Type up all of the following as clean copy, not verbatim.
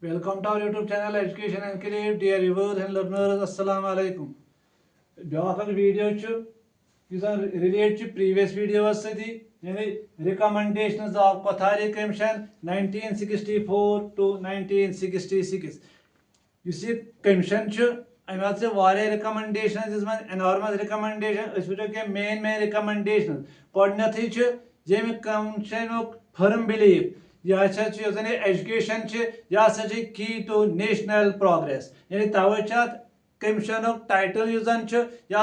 Welcome to our YouTube channel Education and Create. Dear viewers and learners, Assalamu alaikum. Beyond video relate to previous video recommendations of Kothari Commission 1964 to 1966. You see, Commission I must say recommendations is one enormous recommendation. Main recommendations. Kodnathi Jamie Commission firm belief. Education यह key to national progress यानी तवे commission title यह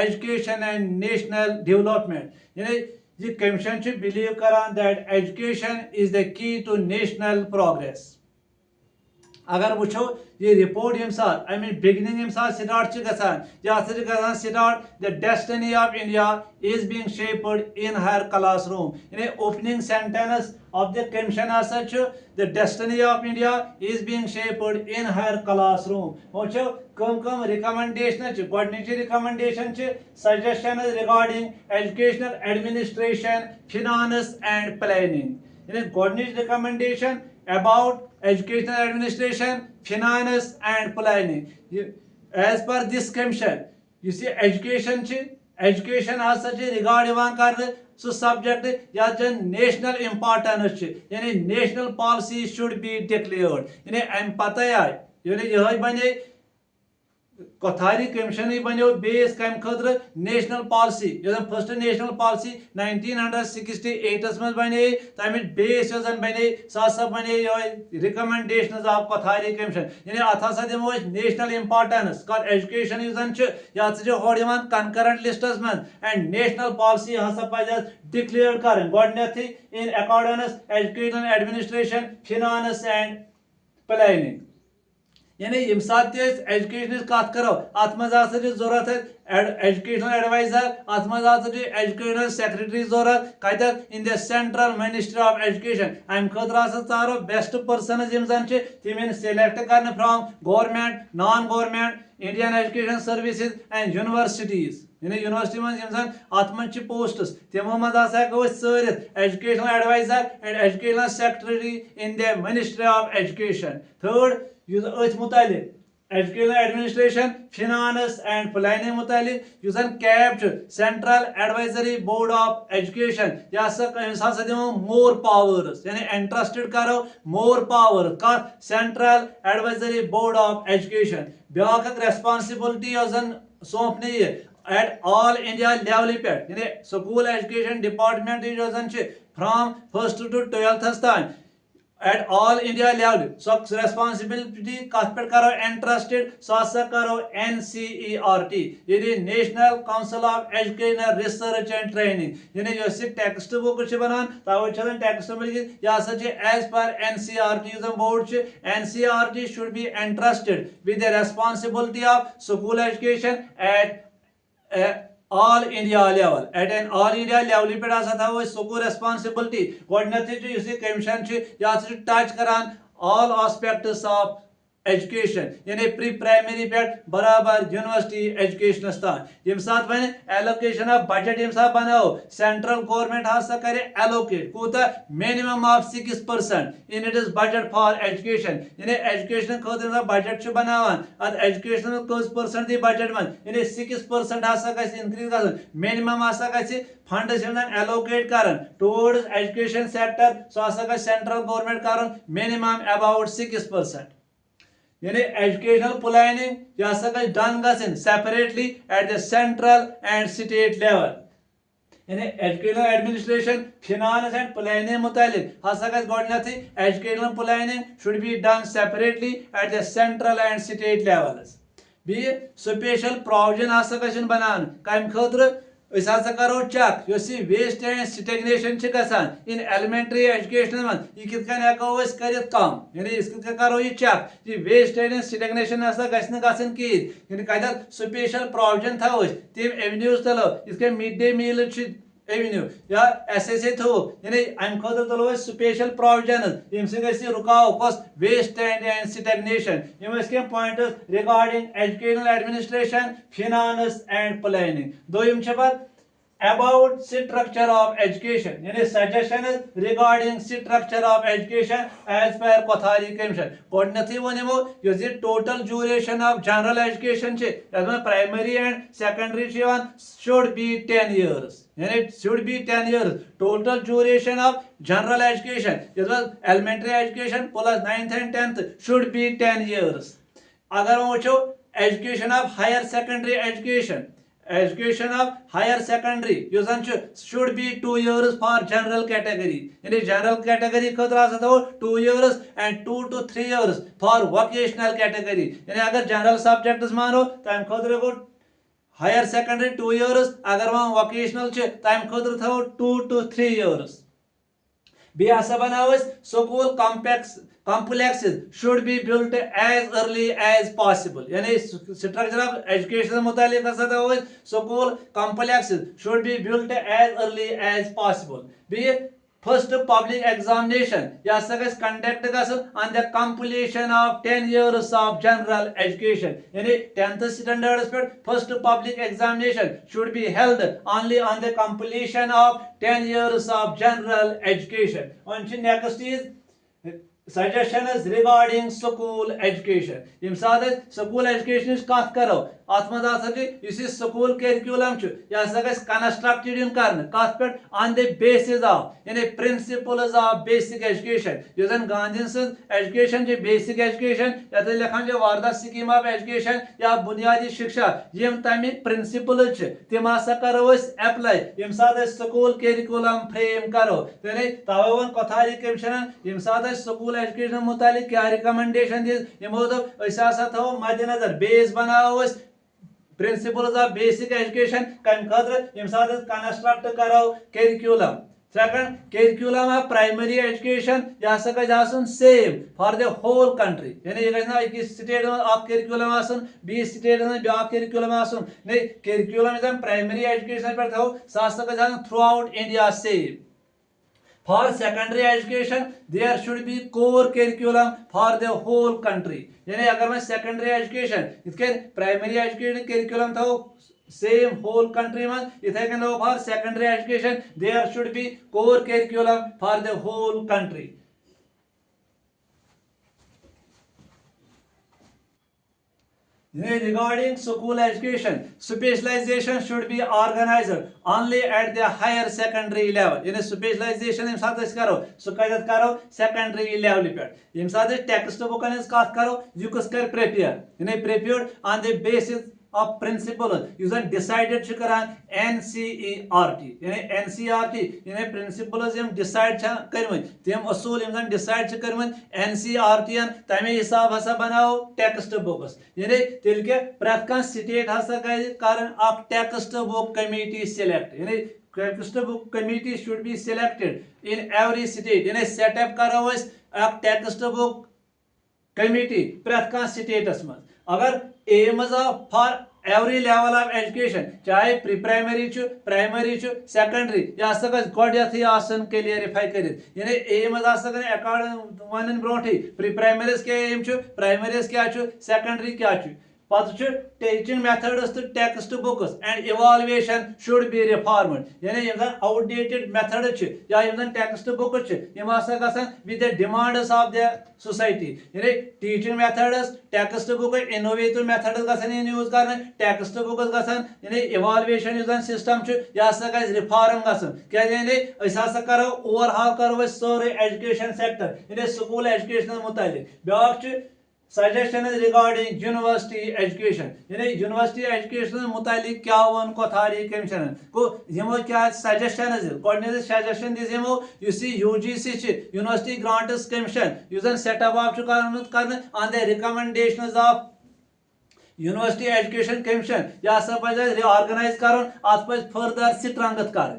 education and national development यानी यह commission believe करान that education is the key to national progress. अगर वो ये रिपोर्ट ये सात बिगनिंग ये सात स्टार्ट गसान start the destiny of India is being shaped in her classroom यानी opening sentence of the commission the destiny of India is being shaped in her classroom. वो कम रिकमेंडेशन गोडनिच recommendation suggestion regarding educational administration finance and planning यानी गोडनिच recommendation about educational administration, finance and planning. As per this commission, you see education as such regard so subject yat national importance yani national policy should be declared yani am pata yani यह बने कोथारी commission बनो base कम खतर national policy first national policy 1968 मज बने तमिच base बने सह बने recommendation of कोथारी commission यानी अत दिमो नेशनल इंपॉर्टेंस कत एजुकेशन होड़ कंकरेंट लिस्टस मज एंड नेशनल पॉलिसी हसा पे डिक्लेयर कर in accordance educational administration finance and planning यानी यम सात एजुकेशन कत करो अत मज जरूरत एजुकेशनल एडवाइजर अत मज एजुकेशनल सेक्रेटरी जरूरत कत in the central ministry of education अम खतर चारो बेस्ट पर्सन तिम सेलेक्ट कर from government non government Indian education services and universities यानी यूनिवर्सिटी मज अत मज पोस्टस तमो मज हेको सरित educational adviser and educational secretary in the ministry of education. Third मुतालिक educational administration finance and planning मुतालिक कैब central advisory board of education यह दिमो मोर पावर्स यानी इंटरेस्टेड करो मोर पावर कत central advisory board of education ब्याक responsibility सौंपने एट ऑल इंडिया लेवल पे यानी school education department from first to 12th तान at all India level so responsibility कत पे करो इंटरेस्टेड सो करो NCERT यानी national council of educational research and training यानी जो टेक्स्ट बुक बनान तवे टेक्स्ट बुक यह एज पर NCERT board NCERT should be entrusted with the responsibility of school education at all India level at an all India level पे वो school responsibility गोडनथी कमीशन यह टच करान all aspects of एजुकेशन यानी pre primary पे बराबर university education तान यम सात वन एलोकेशन ऑफ बजट यम सात बनाओ सेंट्रल गवर्नमेंट हसा करे एलोकेट कूता minimum of 6% in it is budget for education यानी एजुकेशन खतर बजट बनावान अत एजुकेशन कस परसेंट दी बजट मन यानी 6% हसा गस इंक्रीज गसन मिनिमम हसा गस फंड्स एलोकेट करन टुवर्ड्स एजुकेशन सेक्टर सो हसा गस सेंट्रल गवर्नमेंट करन मिनिमम अबाउट 6%। यानी एजुकेशनल प्लानिंग यह डन गन separately at the central and state level यानी educational administration finance and planning मुतालिक हसा गोडनथी educational planning should be done separately at the central and state levels be special provision हसा बनान कम खतर करो चेक वेस्ट एंड स्टेगनेशन गसान इन एलिमेंट्री एजुकेशन मन यह कित हेको कर कम यानी इस करो यह चेक यह वेस्ट एंड स्टेगनेशन हसा गसन कहें यानी कत स्पेशल प्रोविजन थो तम एवेन्यूज तलो इस मिड डे मील एवेन्यू या SSA थो यानी अम खतर तलो स्पेशल प्रोविजन यम सह रुकाव कस वेस्ट एंड स्टेगनेशन यम points regarding educational administration finance and planning दोयम about structure of education, yani suggestions regarding structure of education as per Kothari Commission. Kodnathi vonimo yos total duration of general education che as primary and secondary should be 10 years. And it should be 10 years. Total duration of general education, as well elementary education plus 9th and 10th should be 10 years. Agar wo education of higher secondary education of higher secondary should be 2 years for general category. In the general category 2 years and 2 to 3 years for vocational category. Yani agar general subjects mano tam khadre go higher secondary 2 years, agar वहाँ vocational चे time खतर था 2 to 3 years. Be asa बनावस school complexes should be built as early as possible. यानी structure of education मुतालिक ऐसा था वो school complexes should be built as early as possible. Be first public examination conduct on the completion of 10 years of general education. Yani 10th standard first public examination should be held only on the completion of 10 years of general education. And next is suggestions regarding school education. Yim साथ school education is कथ करो आत्मा दासा कि इसी school curriculum च या Sagas constructed इन करने कथ पर on the basis of यानी principles of basic education. युजन Gandhi से education जो basic education या तो लिखान जो वार्ता scheme of education या बुनियादी शिक्षा यम तमी principles च तिमासा करो इस apply यम साथ school curriculum frame करो यानी तावन Kothari Commission यम साथ school education मुतालिक क्या recommendation दिस यमो तो ऐसा सा था मद्देनजर base बनाओ इस principles of basic education कम खतर यम साथ construct करो curriculum. Second, curriculum of primary education या सकज आसन same for the whole country. यानी ये कहना एक state में आप curriculum आसन B state में ब्याक curriculum आसन नहीं curriculum में primary education पर था साथ सकज आसन throughout India same. For secondary education, there should be core curriculum for the whole country. यानी अगर मैं secondary education, इसके primary education curriculum था same whole country में, इधर के ना for secondary education, there should be core curriculum for the whole country. Regarding school education, specialization should be organized only at the higher secondary level. यानी specialization इम साथ करो सुकायत करो secondary level पे. इम साथ text book का निस्कात करो you कर prepare. यानी prepared on the basis of principle यूजन decided चुकरान NCERT. यानी NCERT यानी principles यम decide करमन तम असूल यम decide करमन NCERT यन तमे हिसाब हसा बनाओ text books. यानी तेल के प्रत्येक state हसा कारण आप text book committee select. यानी text book committee should be selected in every state. यानी set up करो इस आप text book committee प्रत्येक state असमन. अगर aims for every level of education चाहे प्री प्राइमरी छु प्राइमरी छु सेकेंडरी या सकज गोडयथी आसन क्लियरिफाई करित यानी एम आसन अकॉर्डिंग वनन ब्रोठी प्री प्राइमरीज के एम छु प्राइमरीज क्या छु सेकेंडरी क्या छु पत छु टीचिंग मेथड्स तो text books and evaluation should be reformed यानी यम आउटडेटेड मेथड छु या यम टेक्स्ट बुक छु यम आसा गसन with the demands of the society यानी teaching methods text book innovative methods गसन यूज करने टेक्स्ट बुक्स गसन यानी इवैल्यूएशन यूजन सिस्टम छु या आसा गस रिफॉर्म गसन क्या यानी ऐसा आसा करो ओवरऑल करो सारे एजुकेशन सेक्टर यानी स्कूल एजुकेशन मुतालिक ब्याक छु suggestions regarding university education. यानी university education मुतालिक क्या वन Kothari Commission को यमो क्या suggestions कोऑर्डिनेटर suggestion दिस यमो युसी UGC च University Grants Commission यूजन सेटअप ऑफ करने on the recommendations of University Education Commission या सब पहले reorganize करो आज पर further strength करें.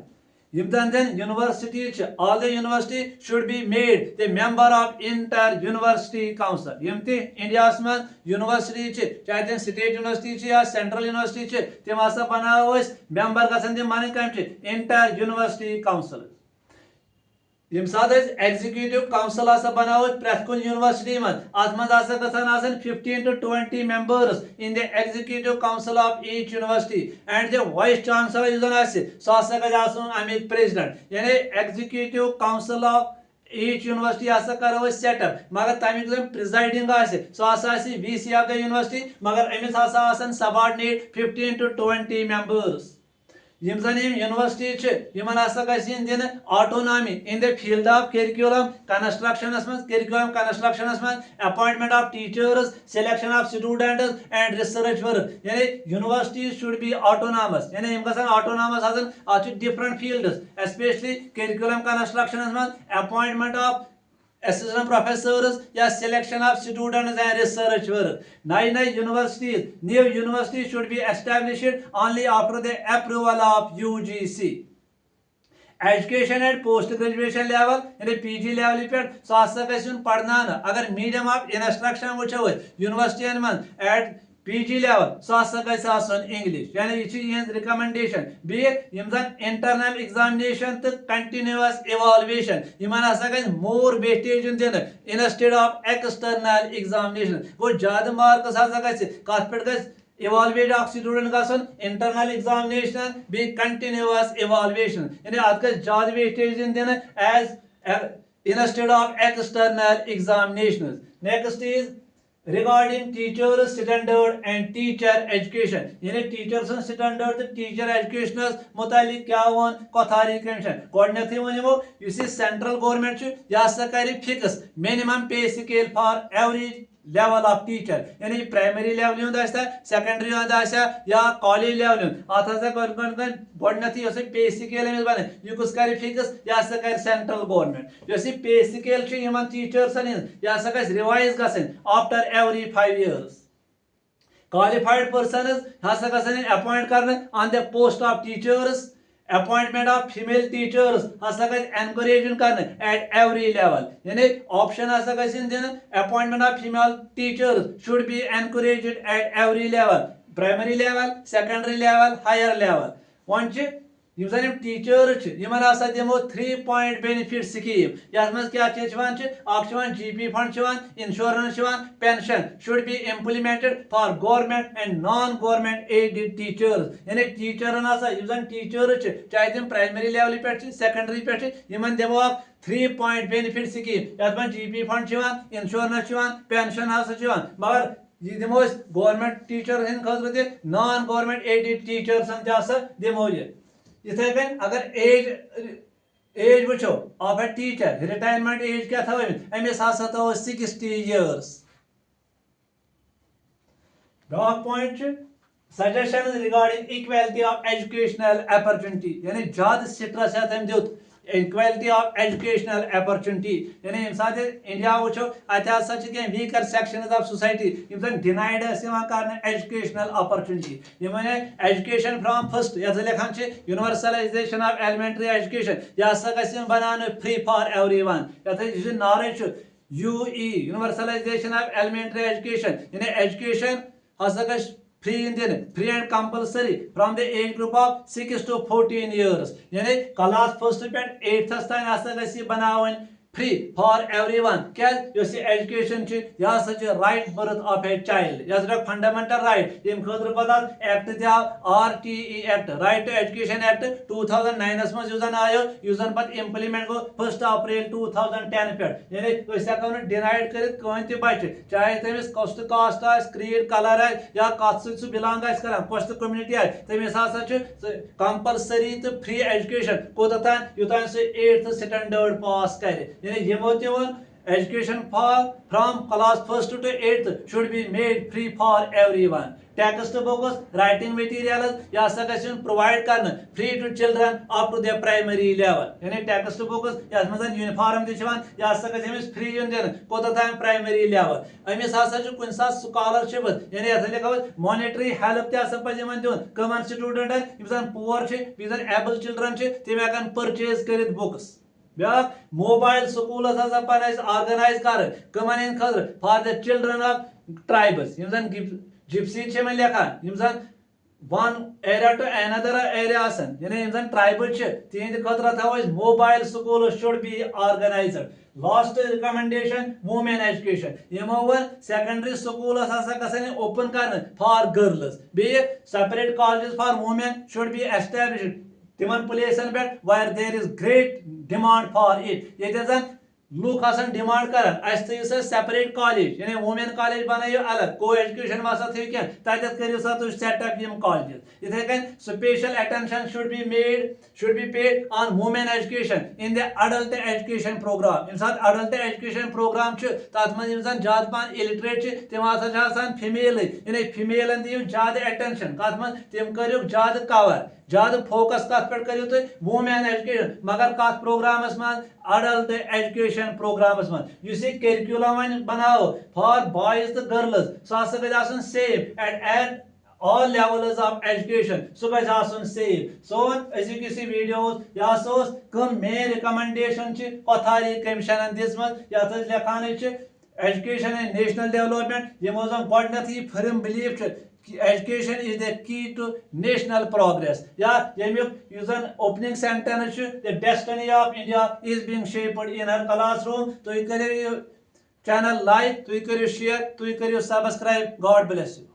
Then university, all the university should be made the member of inter-university council. Yimti India's man university चाहे state university या central university ते मासा बना हुआ member का संधि माने काम inter-university council. यम साथ एग्जीक्यूटिव काउंसिल बनाओ प्रेथ कुन यूनिवर्सिटी मज अत मज गसन 15 to 20 members in the executive council of each university and the vice chancellor सह गज अमिक प्रेसिडेंट यानी executive council of each university करो सेटअप मगर तमिक प्रिजाइडिंग सह VC of the university मगर अमिस सबऑर्डिनेट 15 to 20 members यम जन यूनिवर्सिटी दिन autonomy in the field of curriculum constructions मज appointment of teachers selection of students and research work यानी यूनिवर्सिटी शुड बी ऑटोनॉमस यानी यम गसन ऑटोनॉमस आछन different fields specially curriculum constructions मज अपॉइंटमेंट ऑफ assistant professors या selection of students and research work. New universities should be established only after the approval of UGC. Education at post graduation level यानी PG level पे सह पढ़ना अगर medium of instruction वो university मज at PG level सह English यानी यह रिकमेंडेशन इंटरनल एग्जामिनेशन तो continuous evaluation in more weightage दिन इंस्टेड ऑफ एक्सटर्नल एग्जामिनेशन गो ज्यादा मार्क्स कत पे इवैल्यूएट अख स्टूडेंट गसन internal examination be continuous evaluation यानी अत ज्यादा वेटेज दिन as instead of external examination. Next is regarding teachers standard and teacher education यानी teachers standard तो teacher education मुतालिक क्या वन कथारी कमीशन गोडनेथि वनिमो युस सेंट्रल गवर्नमेंट छु या कर fix minimum pay scale for every level of teacher यानी प्राइमरी लेवल हुंद सेकेंडरी हुंद या कॉलेज लेवल अत गोडनेथि पे स्केल बन यह कुछ कर फिक्स यह कर सेंट्रल गवर्नमेंट यह पे स्केल टीचर्सन यह रिवाइज गसन after every 5 years. Qualified persons गसन अपॉइंट कर on the post of teachers. Appointment of female teachers encouraging करने at every level यानी option दिन appointment of female teachers should be encouraged at every level primary level secondary level higher level वन teacher दिमो 3-point benefit scheme यथ मज क्या GP fund insurance pension should be implemented for government and non-government aided teachers यानी टीचरन teacher चाहे तुम primary level पे secondary पे दिमो 3-point benefit scheme यथ मज GP fund insurance pension मगर यह दिमो गवर्नमेंट टीचर खतर नॉन गवर्नमेंट एडेड टीचर्स दिमो इथे अगर एज वो of a teacher retirement age क्या अमिस 60 years. ब्याक point suggestion regarding equality of educational opportunity यानी ज्यादा स्ट्रेस दुत इक्वालिटी ऑफ एजुकेशनल अपॉर्चुनिटी यानी इंडिया वो अत weaker sections of society denied कर educational opportunity education from first लिखान यूनिवर्सलाइजेशन ऑफ एलिमेंट्री एजुकेशन यह बनाने फ्री फॉर एवरीवन ये नारे UE universalization of elementary education यानी एजुकेशन हसा free free and compulsory from the age group of 6 to 14 years यानी class first पे 8th तान बनावन फ्री फॉर एवरीवन क्या एजुकेशन यह right birth of a child यह फंडामेंटल राइट यम खतर पता act RTE act right to education act 2009 मज आयो पे इम्प्लीमेंट गो 1 April 2010 पे यानी हेको डिनाइड कर बच्चे चाहे तमिस कस कास्ट क्रीड कलर या कत सह बिलोंग कर कस कम्युनिटी तमिस कंपल्सरी तो फ्री एजुकेशन कोत तान युतान सह 8th स्टैंडर्ड पास कर education from class 1st to 8th should be made free for everyone. Text books, writing materials यह provide करना free to children up to their primary level. यानी text books यह uniform यह free कोत primary level अमिस कुन scholarship यानी यह लिखा मॉनिटरी हेल्प दिन कमन स्टूडेंट पुअर एबल चिल्ड्रन तम हेकन परचेज कर बुक्स ब्याक मोबाइल स्कूल ऑर्गेनाइज कर कमन खतर for the children of tribes gypsy लिखान one area to another area asan yani in tribal तीन खतरा था mobile schools should be organized. Last recommendation women education यमो secondary schools hasa gasan open karne for girls be separate colleges for women should be established timan places where there is great demand for it ये zan look demand कर separate college यानी women college बनाइयो अलग को education वासा थी क्या तत करियो सा तुम सेटअप यम कॉलेज इथे कन special attention should be paid on women education in the adult education program in साथ अडल्ट एजुकेशन प्रोग्राम छ तत मन इन सान जाद पान इलिटरेट छ तिम आसा छ आसान फीमेल यानी फीमेलन दियो जाद अटेंशन कत मन तिम करियो जाद कवर ज्यादा फोकस कत पे करो तुम वुमेन एजुकेशन मगर कत प्रोग्रामस मज अडल्ट एजुकेशन प्रोग्रामस मज करिकुलम वन बनाओ फॉर बॉयज तो गर्ल्स सह गई same at all levels of education so guys save so as you can see videos ya so come main recommendation ch Kothari commission and this month ya tas lekhan ch education and national development ye mozam godnathi firm belief ch education is the key to national progress ya yemuk usan opening sentence the destiny of India is being shaped in her classroom to kare channel like to kare share to kare subscribe god bless you